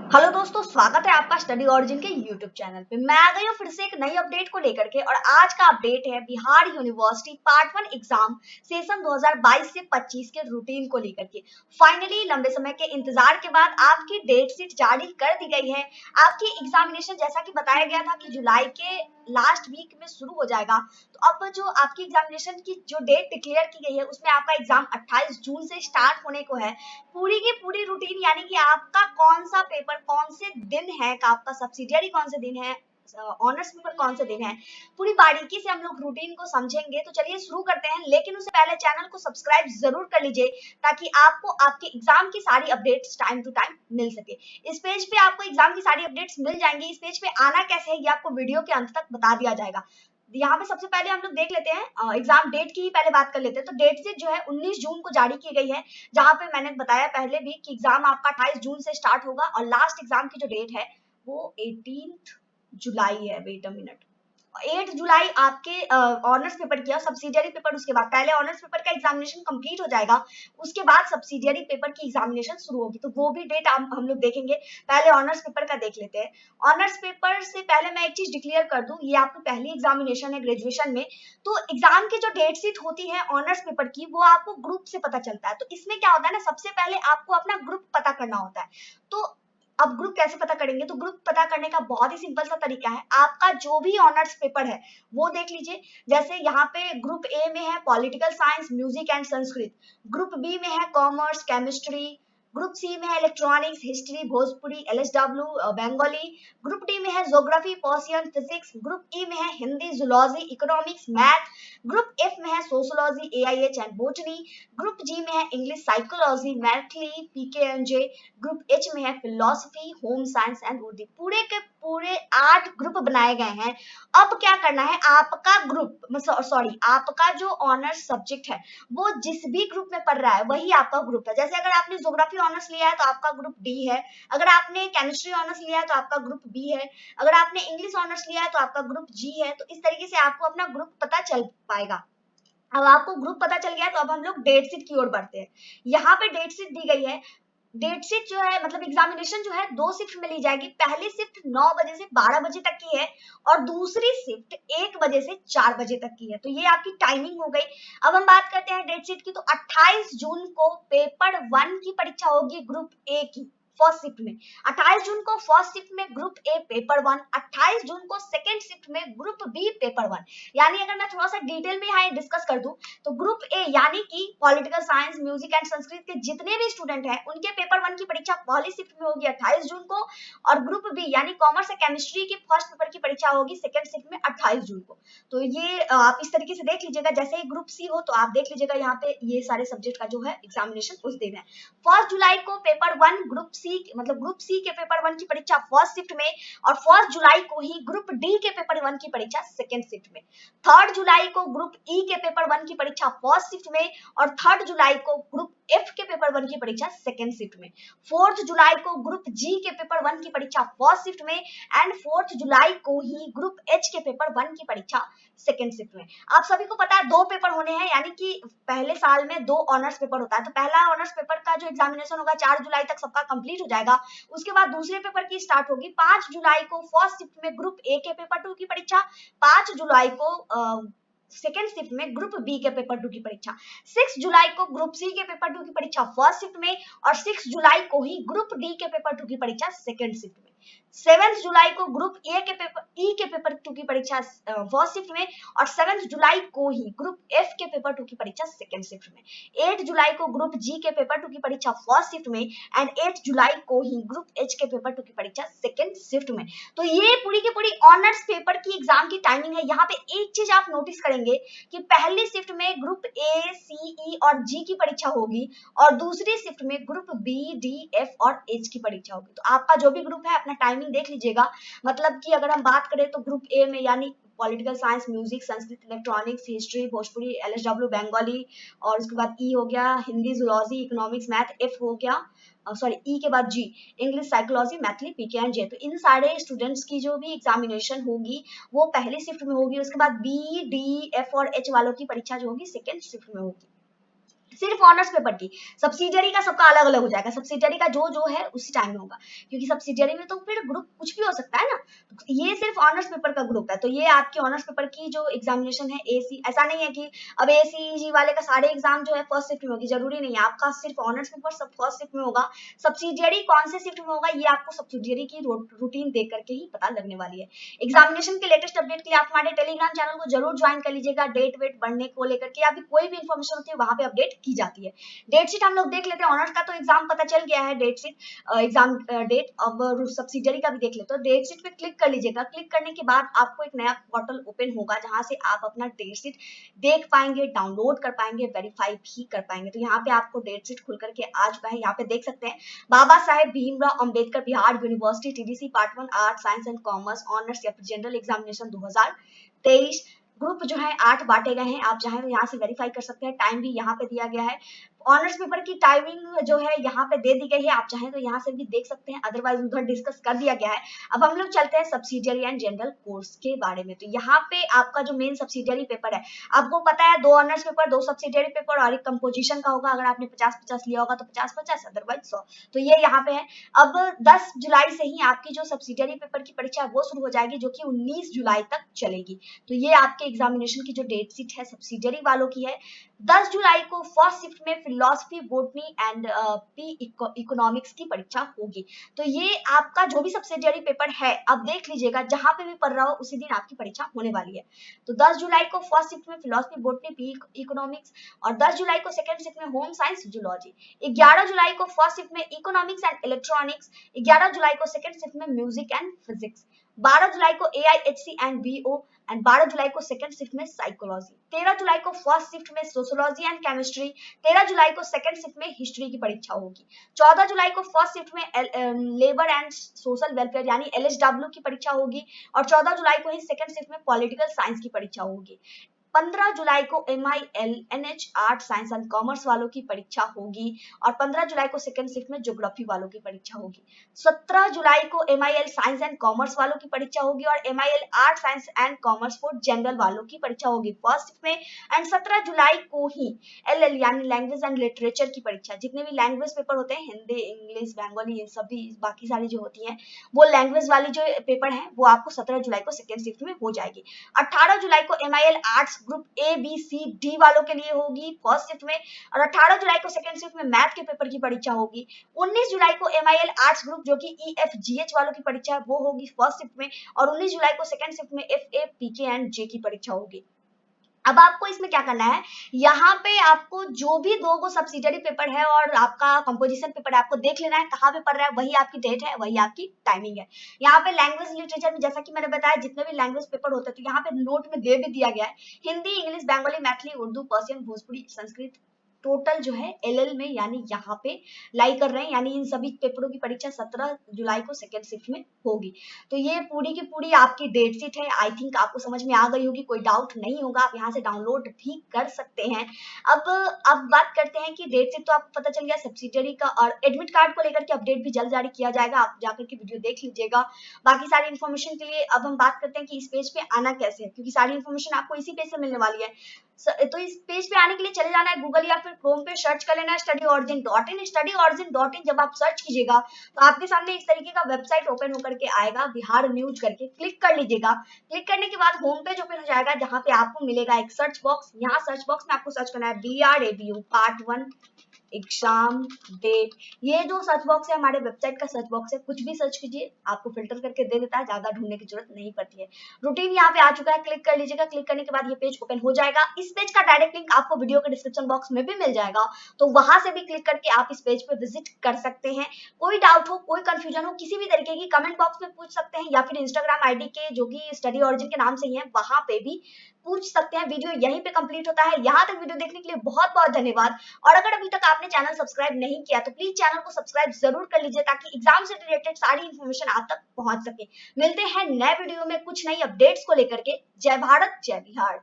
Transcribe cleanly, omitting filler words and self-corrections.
Hello दोस्तों, स्वागत है आपका स्टडी ओरिजिन के यूट्यूब चैनल पे। मैं आ गई हूँ फिर से एक नई अपडेट को लेकर के और आज का अपडेट है Bihar university part 1 exam session 2022 से 25 के रूटीन को लेकर के। फाइनली लंबे समय के इंतजार के बाद आपकी डेट शीट जारी कर दी गई है। आपकी एग्जामिनेशन जैसा कि बताया गया था कि जुलाई के लास्ट वीक में शुरू हो जाएगा, तो अब जो आपकी एग्जामिनेशन की जो डेट डिक्लेयर की गई है उसमें आपका एग्जाम 28 जून से स्टार्ट होने को है। पूरी की पूरी रूटीन यानी कि आपका कौन सा पेपर कौन से दिन है, आपका सब्सिडियरी कौन से दिन है, ऑनर्स पेपर कौन से दिन है, पूरी बारीकी से हम लोग रूटीन को समझेंगे। तो चलिए शुरू करते हैं, लेकिन उससे पहले चैनल को सब्सक्राइब जरूर कर लीजिए ताकि आपको आपके एग्जाम की सारी अपडेट्स टाइम टू टाइम मिल सके। इस पेज पे आपको एग्जाम की सारी अपडेट्स मिल जाएंगी। इस पेज पे आना कैसे है ये आपको वीडियो के अंत तक बता दिया जाएगा। यहाँ पे सबसे पहले हम लोग देख लेते हैं एग्जाम डेट की ही पहले बात कर लेते हैं। तो डेट शीट जो है 19 जून को जारी की गई है, जहां पे मैंने बताया पहले भी कि एग्जाम आपका 28 जून से स्टार्ट होगा और लास्ट एग्जाम की जो डेट है वो 18 जुलाई है। वेट अ मिनट, 8 जुलाई आपके ऑनर्स पेपर की और सब्सिडियरी पेपर, उसके बाद पहले ऑनर्स पेपर का एग्जामिनेशन कंप्लीट हो जाएगा, उसके बाद सब्सिडियरी पेपर की एग्जामिनेशन शुरू होगी। तो वो भी डेट हम लोग देखेंगे। पहले ऑनर्स पेपर का देख लेते हैं। ऑनर्स पेपर से पहले मैं एक चीज डिक्लेयर कर दूं, ये आपकी पहली एग्जामिनेशन है ग्रेजुएशन में। तो एग्जाम की जो डेट शीट होती है ऑनर्स पेपर की वो आपको ग्रुप से पता चलता है। तो इसमें क्या होता है ना, सबसे पहले आपको अपना ग्रुप पता करना होता है। तो अब ग्रुप कैसे पता करेंगे, तो ग्रुप पता करने का बहुत ही सिंपल सा तरीका है। आपका जो भी ऑनर्स पेपर है वो देख लीजिए। जैसे यहाँ पे ग्रुप ए में है political science, music and Sanskrit. Group B में है कॉमर्स, केमिस्ट्री। ग्रुप सी में है electronics, history, Bhojpuri, LSW, Bengali. Group D में है geography, Persian, physics. Group E में है Hindi, zoology, economics, math. Group F में है sociology, AIH and botany. Group G में है English, psychology, Maithili, PKNJ. Group H में है philosophy, home science and Urdu. पूरे के पूरे 8 ग्रुप बनाए गए हैं। अब क्या करना है, आपका ग्रुप सॉरी आपका जो ऑनर्स सब्जेक्ट है वो जिस भी ग्रुप में पढ़ रहा है वही आपका ग्रुप है। जैसे अगर आपने ज्योग्राफी ऑनर्स लिया है तो आपका ग्रुप डी है, अगर आपने केमिस्ट्री ऑनर्स लिया है तो आपका ग्रुप बी है, अगर आपने इंग्लिश ऑनर्स लिया है तो आपका ग्रुप जी है। तो इस तरीके से आपको अपना ग्रुप पता चल पाएगा। अब आपको ग्रुप पता चल गया तो अब हम लोग डेट शीट की ओर बढ़ते हैं। यहाँ पे डेट शीट दी गई है। डेट शीट जो है मतलब एग्जामिनेशन जो है 2 शिफ्ट में ली जाएगी। पहली शिफ्ट 9 बजे से 12 बजे तक की है और दूसरी शिफ्ट 1 बजे से 4 बजे तक की है। तो ये आपकी टाइमिंग हो गई। अब हम बात करते हैं डेट शीट की। तो 28 जून को पेपर 1 की परीक्षा होगी ग्रुप ए की फर्स्ट शिफ्ट में। 28 जून को फर्स्ट शिफ्ट में ग्रुप ए पेपर 1, 28 जून को सेकेंड शिफ्ट में ग्रुप बी पेपर 1। यानी अगर मैं थोड़ा सा डिटेल में यहाँ डिस्कस कर दूं तो ग्रुप ए यानी कि political science, music and Sanskrit के जितने भी स्टूडेंट हैं उनके पेपर 1 की परीक्षा पहली शिफ्ट में होगी 28 जून को, और ग्रुप बी यानी कॉमर्स और केमिस्ट्री की फर्स्ट पेपर की परीक्षा होगी सेकंड शिफ्ट में 28 जून को। तो ये आप इस तरीके से देख लीजिएगा। जैसे ही ग्रुप सी हो तो आप देख लीजिएगा यहाँ पे ये सारे सब्जेक्ट का जो है एग्जामिनेशन उस दिन है। 1 जुलाई को पेपर 1 ग्रुप सी मतलब ग्रुप सी के पेपर 1 की परीक्षा फर्स्ट शिफ्ट में, और 1 जुलाई को ही ग्रुप डी के पेपर 1 की परीक्षा सेकंड शिफ्ट में। 3 जुलाई को ग्रुप ई के पेपर 1 की परीक्षा फर्स्ट शिफ्ट में और 3 जुलाई को ग्रुप एफ के पेपर 1 की परीक्षा सेकंड शिफ्ट में। 4 जुलाई को ग्रुप जी के पेपर 1 की परीक्षा फर्स्ट शिफ्ट में एंड 4 जुलाई को ही ग्रुप एच के पेपर 1 की परीक्षा सेकंड शिफ्ट में। आप सभी को पता है 2 पेपर होने हैं, यानी कि पहले साल में 2 ऑनर्स पेपर होता है। तो पहला ऑनर्स पेपर का जो एग्जामिनेशन होगा 4 जुलाई तक सबका कंप्लीट हो जाएगा। उसके बाद दूसरे पेपर की स्टार्ट होगी 5 जुलाई को फर्स्ट शिफ्ट में ग्रुप ए के पेपर 2 की परीक्षा, 5 जुलाई को सेकेंड शिफ्ट में ग्रुप बी के पेपर 2 की परीक्षा, 6 जुलाई को ग्रुप सी के पेपर 2 की परीक्षा फर्स्ट शिफ्ट में और 6 जुलाई को ही ग्रुप डी के पेपर 2 की परीक्षा सेकेंड शिफ्ट में। 7 जुलाई को ग्रुप ए के पेपर ई के पेपर 2 की परीक्षा फर्स्ट शिफ्ट में और 7 जुलाई को ही ग्रुप एफ के पेपर 2 की परीक्षा सेकेंड शिफ्ट में। 8 जुलाई को ग्रुप जी के पेपर 2 की परीक्षा फर्स्ट शिफ्ट में एंड 8 जुलाई को ही ग्रुप एच के पेपर 2 की परीक्षा सेकेंड शिफ्ट में। तो ये पूरी की पूरी ऑनर्स पेपर की एग्जाम की टाइमिंग है। यहाँ पे एक चीज आप नोटिस करेंगे कि पहली शिफ्ट में ग्रुप ए, सी, ई और जी की परीक्षा होगी और दूसरी शिफ्ट में ग्रुप बी, डी, एफ और एच की परीक्षा होगी। तो आपका जो भी ग्रुप है अपना टाइमिंग देख लीजिएगा। मतलब कि अगर हम बात करें तो ग्रुप ए में यानी political science, music, Sanskrit, electronics, history, Bhojpuri, LSW, Bengali, और उसके बाद ई हो गया Hindi, zoology, economics, math. F हो गया सॉरी ई के बाद G English, psychology, Maithili, PK and J. तो इन सारे स्टूडेंट्स की जो भी एग्जामिनेशन होगी वो पहली शिफ्ट में होगी। उसके बाद बी, डी, एफ और एच वालों की परीक्षा जो होगी सेकेंड शिफ्ट में होगी। सिर्फ ऑनर्स पेपर की। सब्सिडियरी का सबका अलग अलग हो जाएगा, सब्सिडियरी का जो जो है उसी टाइम में होगा, क्योंकि सब्सिडियरी में तो फिर ग्रुप कुछ भी हो सकता है ना। तो ये सिर्फ ऑनर्स पेपर का ग्रुप है, तो ये आपकी ऑनर्स पेपर की जो एग्जामिनेशन है एसी, ऐसा नहीं है कि अब एसीजी वाले का सारे एग्जाम जो है फर्स्ट शिफ्ट में होगी, जरूरी नहीं है, आपका सिर्फ ऑनर्स पेपर सब फर्स्ट शिफ्ट में होगा। सब्सिडियरी कौन से शिफ्ट में होगा ये आपको सब्सिडियरी की रूटीन देख करके ही पता लगने वाली है। एग्जामिनेशन के लेटेस्ट अपडेट के लिए आप हमारे टेलीग्राम चैनल को जरूर ज्वाइन कर लीजिएगा। डेट वेट बढ़ने को लेकर के या फिर कोई भी इन्फॉर्मेशन होती है वहां पे अपडेट की जाती है। डेट शीट हम लोग देख लेते हैं। ऑनर्स का तो एग्जाम पता चल गया है, डेट शीट एग्जाम डेट। अब सब्सिडियरी का भी देख लेते हैं। डेट शीट पे क्लिक कर लीजिएगा। क्लिक करने के बाद आपको एक नया पोर्टल ओपन होगा जहां से आप अपना डेट शीट देख पाएंगे, डाउनलोड कर पाएंगे, वेरीफाई भी कर पाएंगे। तो यहाँ पे आपको डेट शीट खुल करके आ चुका है। यहाँ पे देख सकते हैं Baba Saheb Bhimrao Ambedkar Bihar university TDC part 1 art science and commerce honours या फिर जनरल एग्जामिनेशन 2023। ग्रुप जो है 8 बांटे गए हैं, आप चाहें तो यहाँ से वेरीफाई कर सकते हैं। टाइम भी यहाँ पे दिया गया है। ऑनर्स पेपर की टाइमिंग जो है यहाँ पे दे दी गई है, आप चाहें तो यहाँ से भी देख सकते हैं, अदरवाइज उधर डिस्कस कर दिया गया है। अब हम लोग चलते हैं सब्सिडियरी एंड जनरल कोर्स के बारे में। तो यहाँ पे आपका जो मेन सब्सिडियरी पेपर है, आपको पता है 2 ऑनर्स पेपर, 2 सब्सिडियरी पेपर और एक कंपोजिशन का होगा। अगर आपने 50-50 लिया होगा तो 50-50, अदरवाइज 100। तो ये यहाँ पे है। अब 10 जुलाई से ही आपकी जो सब्सिडियरी पेपर की परीक्षा है वो शुरू हो जाएगी, जो कि 19 जुलाई तक चलेगी। तो ये आपके एग्जामिनेशन की जो डेट शीट है सब्सिडियरी वालों की है। 10 जुलाई को फर्स्ट शिफ्ट में philosophy, botany and P economics की परीक्षा होगी। तो ये आपका जो भी सब्सिडियरी पेपर है, अब देख लीजिएगा जहां पे भी पढ़ रहा हो उसी दिन आपकी परीक्षा होने वाली है। तो 10 जुलाई को फर्स्ट शिफ्ट में फिलॉसफी, बॉटनी, पी इकोनॉमिक्स और 10 जुलाई को सेकंड शिफ्ट में होम साइंस, जूलॉजी। 11 जुलाई को फर्स्ट शिफ्ट में इकोनॉमिक्स एंड इलेक्ट्रॉनिक्स, 11 जुलाई को सेकंड शिफ्ट में म्यूजिक एंड फिजिक्स, 12 जुलाई को एआईएचसी एंड बीओ एंड 12 जुलाई को सेकंड शिफ्ट में साइकोलॉजी, 13 जुलाई को फर्स्ट शिफ्ट में सोशियोलॉजी एंड केमिस्ट्री, 13 जुलाई को सेकंड शिफ्ट में हिस्ट्री की परीक्षा होगी, 14 जुलाई को फर्स्ट शिफ्ट में लेबर एंड सोशल वेलफेयर यानी एलएसडब्ल्यू की परीक्षा होगी और 14 जुलाई को ही सेकंड शिफ्ट में पॉलिटिकल साइंस की परीक्षा होगी। 15 जुलाई को MIL NH art science and commerce वालों की परीक्षा होगी और 15 जुलाई को सेकंड शिफ्ट में ज्योग्राफी वालों की परीक्षा होगी। 17 जुलाई को MIL साइंस एंड कॉमर्स वालों की परीक्षा होगी और MIL art science and commerce for general वालों की परीक्षा होगी फर्स्ट शिफ्ट में। एंड 17 जुलाई को ही LL यानी लैंग्वेज एंड लिटरेचर की परीक्षा, जितने भी लैंग्वेज पेपर होते हैं हिंदी, इंग्लिश, बंगाली, ये सभी बाकी सारी जो होती हैं वो लैंग्वेज वाली जो पेपर है वो आपको 17 जुलाई को सेकंड शिफ्ट में हो जाएगी। 18 जुलाई को MIL आर्ट्स ग्रुप ABCD वालों के लिए होगी फर्स्ट शिफ्ट में और 18 जुलाई को सेकंड शिफ्ट में मैथ के पेपर की परीक्षा होगी। 19 जुलाई को MIL आर्ट्स ग्रुप जो कि EFGH वालों की परीक्षा है वो होगी फर्स्ट शिफ्ट में और 19 जुलाई को सेकंड शिफ्ट में FA PK एंड J की परीक्षा होगी। अब आपको इसमें क्या करना है, यहाँ पे आपको जो भी 2 सब्सिडियरी पेपर है और आपका कंपोजिशन पेपर है आपको देख लेना है कहाँ पे पढ़ रहा है, वही आपकी डेट है, वही आपकी टाइमिंग है। यहाँ पे लैंग्वेज लिटरेचर में जैसा कि मैंने बताया जितने भी लैंग्वेज पेपर होते हैं तो यहाँ पे नोट में दे भी दिया गया है Hindi, English, Bengali, Maithili, Urdu, Persian, Bhojpuri, Sanskrit. Total जो है LL में यानी यहाँ पे लाई कर रहे हैं, यानी इन सभी पेपरों की परीक्षा 17 जुलाई को सेकेंड शिफ्ट में होगी। तो ये पूरी की पूरी आपकी डेट शीट है। आई थिंक आपको समझ में आ गई होगी, कोई डाउट नहीं होगा, आप यहाँ से डाउनलोड भी कर सकते हैं। अब बात करते हैं कि डेट शीट तो आपको पता चल गया सब्सिडियरी का, और एडमिट कार्ड को लेकर के अपडेट भी जल्द जारी किया जाएगा, आप जाकर के वीडियो देख लीजिएगा। बाकी सारी इन्फॉर्मेशन के लिए अब हम बात करते हैं कि इस पेज पे आना कैसे है, क्योंकि सारी इन्फॉर्मेशन आपको इसी पेज से मिलने वाली है। तो इस पेज पे आने के लिए चले जाना है गूगल या फिर क्रोम पे, सर्च कर लेना है studyOrigin.in। studyOrigin.in जब आप सर्च कीजिएगा तो आपके सामने इस तरीके का वेबसाइट ओपन होकर के आएगा, बिहार न्यूज करके क्लिक कर लीजिएगा। क्लिक करने के बाद होम पेज ओपन हो जाएगा जहां पे आपको मिलेगा एक सर्च बॉक्स। यहाँ सर्च बॉक्स में आपको सर्च करना है BRABU पार्ट 1 एग्जाम डेट। ये जो सर्च बॉक्स है हमारे वेबसाइट का सर्च बॉक्स है, कुछ भी सर्च कीजिए आपको फिल्टर करके दे देता है, ज्यादा ढूंढने की जरूरत नहीं पड़ती है। रूटीन यहाँ पे आ चुका है, क्लिक कर लीजिएगा। क्लिक करने के बाद ये पेज ओपन हो जाएगा। इस पेज का डायरेक्ट लिंक आपको वीडियो के डिस्क्रिप्शन बॉक्स में भी मिल जाएगा, तो वहां से भी क्लिक करके आप इस पेज पे विजिट कर सकते हैं। कोई डाउट हो, कोई कंफ्यूजन हो, किसी भी तरीके की कमेंट बॉक्स में पूछ सकते हैं या फिर इंस्टाग्राम आईडी के जो कि स्टडी ऑरिजिन के नाम से ही है वहां पे भी पूछ सकते हैं। वीडियो यहीं पे कंप्लीट होता है। यहाँ तक वीडियो देखने के लिए बहुत बहुत धन्यवाद। और अगर अभी तक आपने चैनल सब्सक्राइब नहीं किया तो प्लीज चैनल को सब्सक्राइब जरूर कर लीजिए ताकि एग्जाम से रिलेटेड सारी इन्फॉर्मेशन आप तक पहुंच सके। मिलते हैं नए वीडियो में कुछ नई अपडेट्स को लेकर के। जय भारत, जय बिहार।